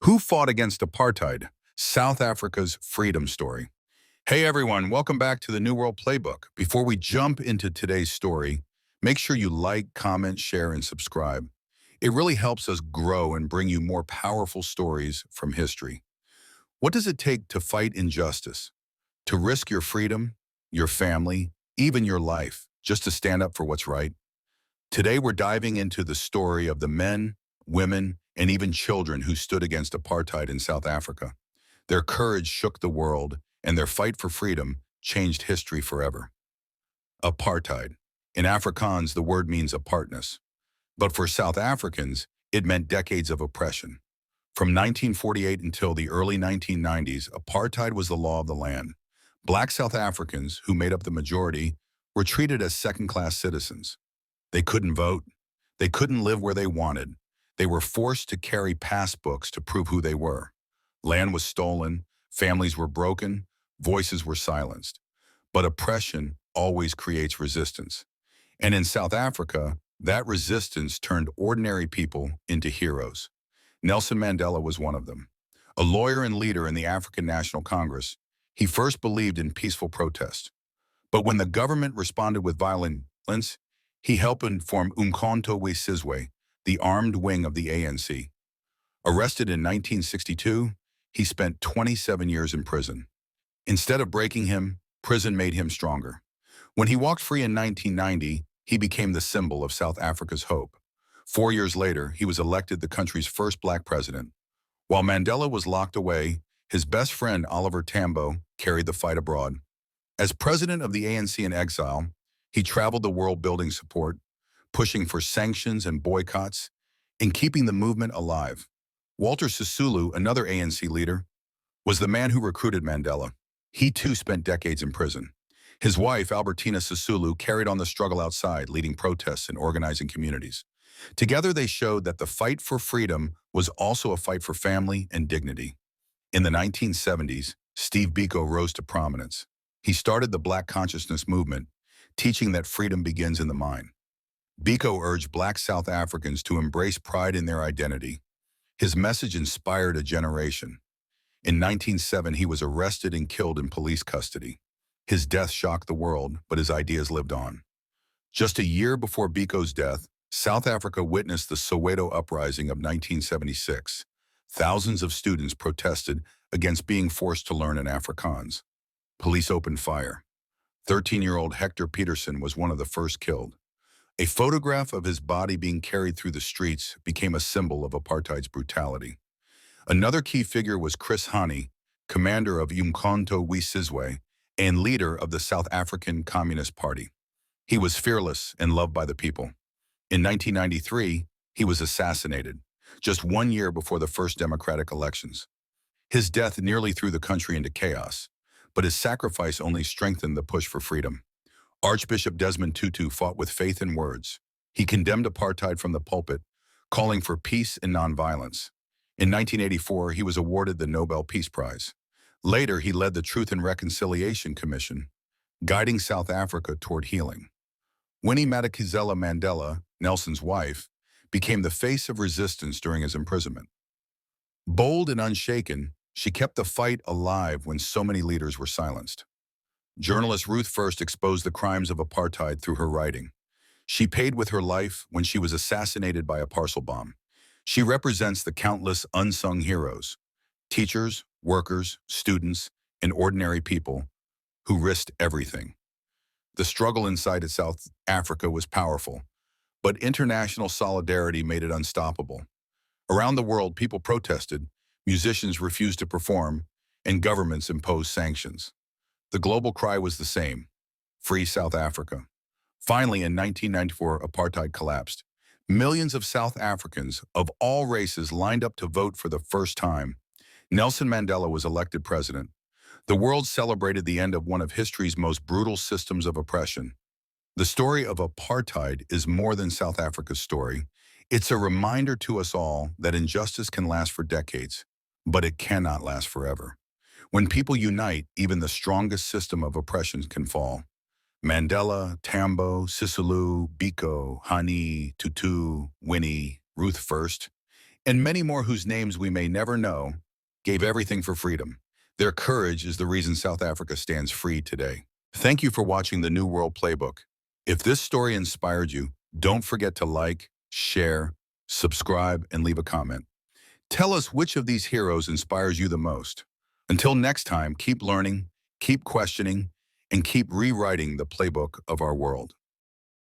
Who fought against apartheid? South Africa's freedom story. Hey everyone, welcome back to the New World Playbook. Before we jump into today's story, make sure you like, comment, share, and subscribe. It really helps us grow and bring you more powerful stories from history. What does it take to fight injustice? To risk your freedom, your family, even your life, just to stand up for what's right? Today we're diving into the story of the men, women, and even children who stood against apartheid in South Africa. Their courage shook the world, and their fight for freedom changed history forever. Apartheid. In Afrikaans, the word means apartness. But for South Africans, it meant decades of oppression. From 1948 until the early 1990s, apartheid was the law of the land. Black South Africans, who made up the majority, were treated as second-class citizens. They couldn't vote. They couldn't live where they wanted. They were forced to carry passbooks to prove who they were. Land was stolen, families were broken, voices were silenced. But oppression always creates resistance. And in South Africa, that resistance turned ordinary people into heroes. Nelson Mandela was one of them. A lawyer and leader in the African National Congress, he first believed in peaceful protest. But when the government responded with violence, he helped form Umkhonto we Sizwe, the armed wing of the ANC. Arrested in 1962, he spent 27 years in prison. Instead of breaking him, prison made him stronger. When he walked free in 1990, he became the symbol of South Africa's hope. 4 years later, he was elected the country's first black president. While Mandela was locked away, his best friend Oliver Tambo carried the fight abroad. As president of the ANC in exile, he traveled the world building support, pushing for sanctions and boycotts, and keeping the movement alive. Walter Sisulu, another ANC leader, was the man who recruited Mandela. He too spent decades in prison. His wife, Albertina Sisulu, carried on the struggle outside, leading protests and organizing communities. Together they showed that the fight for freedom was also a fight for family and dignity. In the 1970s, Steve Biko rose to prominence. He started the Black Consciousness movement, teaching that freedom begins in the mind. Biko urged Black South Africans to embrace pride in their identity. His message inspired a generation. In 1907, he was arrested and killed in police custody. His death shocked the world, but his ideas lived on. Just a year before Biko's death, South Africa witnessed the Soweto Uprising of 1976. Thousands of students protested against being forced to learn in Afrikaans. Police opened fire. 13-year-old Hector Pieterson was one of the first killed. A photograph of his body being carried through the streets became a symbol of apartheid's brutality. Another key figure was Hani, commander of Umkhonto we Sizwe and leader of the South African Communist Party. He was fearless and loved by the people. In 1993, he was assassinated, just 1 year before the first democratic elections. His death nearly threw the country into chaos, but his sacrifice only strengthened the push for freedom. Archbishop Desmond Tutu fought with faith and words. He condemned apartheid from the pulpit, calling for peace and nonviolence. In 1984, he was awarded the Nobel Peace Prize. Later, he led the Truth and Reconciliation Commission, guiding South Africa toward healing. Winnie Madikizela-Mandela, Nelson's wife, became the face of resistance during his imprisonment. Bold and unshaken, she kept the fight alive when so many leaders were silenced. Journalist Ruth First exposed the crimes of apartheid through her writing. She paid with her life when she was assassinated by a parcel bomb. She represents the countless unsung heroes, teachers, workers, students, and ordinary people who risked everything. The struggle inside South Africa was powerful, but international solidarity made it unstoppable. Around the world, people protested, musicians refused to perform, and governments imposed sanctions. The global cry was the same: free South Africa. Finally, in 1994, apartheid collapsed. Millions of South Africans of all races lined up to vote for the first time. Nelson Mandela was elected president. The world celebrated the end of one of history's most brutal systems of oppression. The story of apartheid is more than South Africa's story. It's a reminder to us all that injustice can last for decades, but it cannot last forever. When people unite, even the strongest system of oppression can fall. Mandela, Tambo, Sisulu, Biko, Hani, Tutu, Winnie, Ruth First. and many more whose names we may never know, gave everything for freedom. Their courage is the reason South Africa stands free today. Thank you for watching the New World Playbook. If this story inspired you, don't forget to like, share, subscribe, and leave a comment. Tell us which of these heroes inspires you the most. Until next time, keep learning, keep questioning, and keep rewriting the playbook of our world.